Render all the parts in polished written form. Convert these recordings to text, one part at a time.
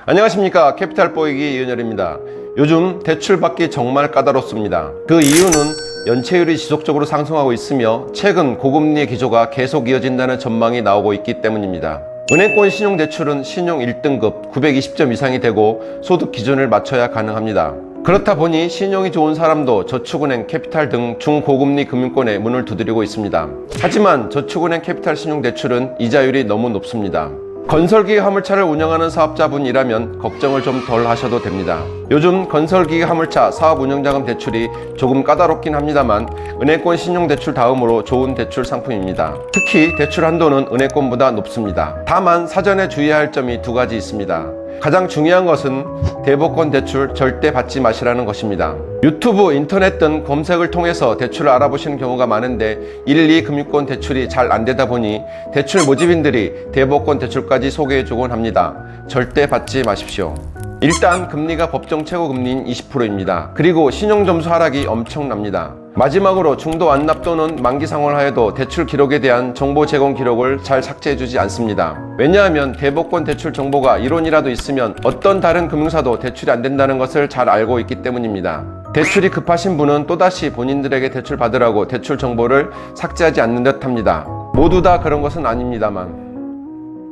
안녕하십니까, 캐피탈 보이기 이은열입니다. 요즘 대출 받기 정말 까다롭습니다. 그 이유는 연체율이 지속적으로 상승하고 있으며 최근 고금리의 기조가 계속 이어진다는 전망이 나오고 있기 때문입니다. 은행권 신용대출은 신용 1등급 920점 이상이 되고 소득 기준을 맞춰야 가능합니다. 그렇다 보니 신용이 좋은 사람도 저축은행, 캐피탈 등 중고금리 금융권에 문을 두드리고 있습니다. 하지만 저축은행 캐피탈 신용대출은 이자율이 너무 높습니다. 건설기계 화물차를 운영하는 사업자분이라면 걱정을 좀 덜 하셔도 됩니다. 요즘 건설기계 화물차 사업운영자금 대출이 조금 까다롭긴 합니다만 은행권 신용대출 다음으로 좋은 대출 상품입니다. 특히 대출 한도는 은행권보다 높습니다. 다만 사전에 주의해야 할 점이 두 가지 있습니다. 가장 중요한 것은 대법권 대출 절대 받지 마시라는 것입니다. 유튜브, 인터넷 등 검색을 통해서 대출을 알아보시는 경우가 많은데 1, 2 금융권 대출이 잘 안되다 보니 대출 모집인들이 대법권 대출까지 소개해주곤 합니다. 절대 받지 마십시오. 일단 금리가 법정 최고금리인 20%입니다. 그리고 신용점수 하락이 엄청납니다. 마지막으로 중도 완납 또는 만기 상환을 하여도 대출 기록에 대한 정보 제공 기록을 잘 삭제해주지 않습니다. 왜냐하면 대법권 대출 정보가 이론이라도 있으면 어떤 다른 금융사도 대출이 안 된다는 것을 잘 알고 있기 때문입니다. 대출이 급하신 분은 또다시 본인들에게 대출 받으라고 대출 정보를 삭제하지 않는 듯 합니다. 모두 다 그런 것은 아닙니다만.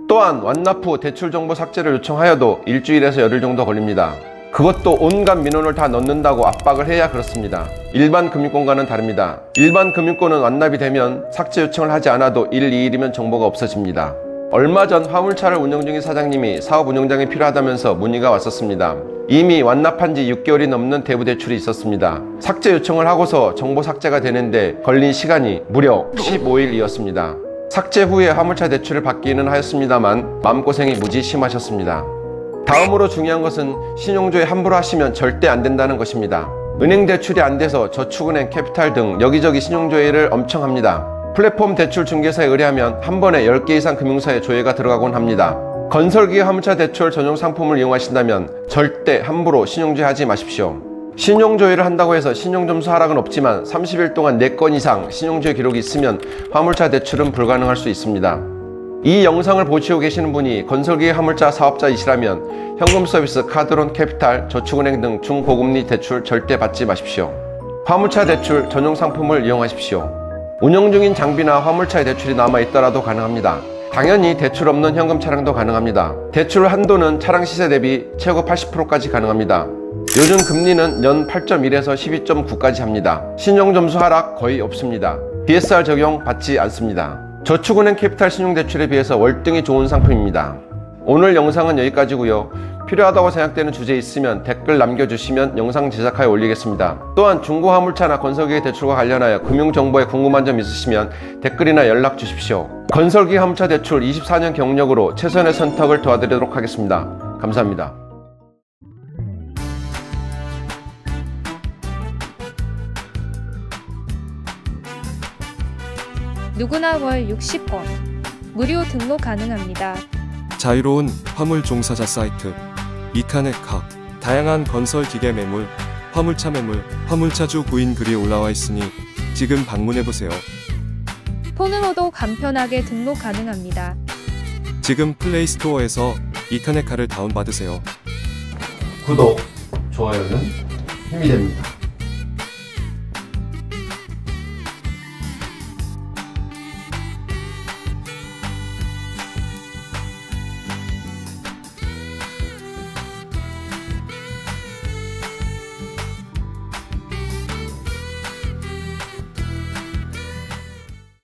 또한 완납 후 대출 정보 삭제를 요청하여도 일주일에서 열흘 정도 걸립니다. 그것도 온갖 민원을 다 넣는다고 압박을 해야 그렇습니다. 일반 금융권과는 다릅니다. 일반 금융권은 완납이 되면 삭제 요청을 하지 않아도 1, 2일이면 정보가 없어집니다. 얼마 전 화물차를 운영 중인 사장님이 사업 운영장이 필요하다면서 문의가 왔었습니다. 이미 완납한 지 6개월이 넘는 대부 대출이 있었습니다. 삭제 요청을 하고서 정보 삭제가 되는데 걸린 시간이 무려 15일이었습니다. 삭제 후에 화물차 대출을 받기는 하였습니다만 마음고생이 무지 심하셨습니다. 다음으로 중요한 것은 신용조회 함부로 하시면 절대 안 된다는 것입니다. 은행 대출이 안 돼서 저축은행, 캐피탈 등 여기저기 신용조회를 엄청 합니다. 플랫폼 대출 중개사에 의뢰하면 한 번에 10개 이상 금융사에 조회가 들어가곤 합니다. 건설기계 화물차 대출 전용 상품을 이용하신다면 절대 함부로 신용조회 하지 마십시오. 신용조회를 한다고 해서 신용점수 하락은 없지만 30일 동안 4건 이상 신용조회 기록이 있으면 화물차 대출은 불가능할 수 있습니다. 이 영상을 보시고 계시는 분이 건설기계 화물차 사업자이시라면 현금 서비스, 카드론, 캐피탈, 저축은행 등 중고금리 대출 절대 받지 마십시오. 화물차 대출 전용 상품을 이용하십시오. 운영 중인 장비나 화물차의 대출이 남아있더라도 가능합니다. 당연히 대출 없는 현금 차량도 가능합니다. 대출 한도는 차량 시세 대비 최고 80%까지 가능합니다. 요즘 금리는 연 8.1에서 12.9까지 합니다. 신용점수 하락 거의 없습니다. DSR 적용 받지 않습니다. 저축은행 캐피탈 신용대출에 비해서 월등히 좋은 상품입니다. 오늘 영상은 여기까지고요. 필요하다고 생각되는 주제 있으면 댓글 남겨주시면 영상 제작하여 올리겠습니다. 또한 중고화물차나 건설기계 대출과 관련하여 금융정보에 궁금한 점 있으시면 댓글이나 연락 주십시오. 건설기계 화물차 대출 24년 경력으로 최선의 선택을 도와드리도록 하겠습니다. 감사합니다. 누구나 월 60건 무료 등록 가능합니다. 자유로운 화물 종사자 사이트 이카네카. 다양한 건설 기계 매물, 화물차 매물, 화물차주 구인 글이 올라와 있으니 지금 방문해보세요. 폰으로도 간편하게 등록 가능합니다. 지금 플레이스토어에서 이카네카를 다운받으세요. 구독, 좋아요는 힘이 됩니다.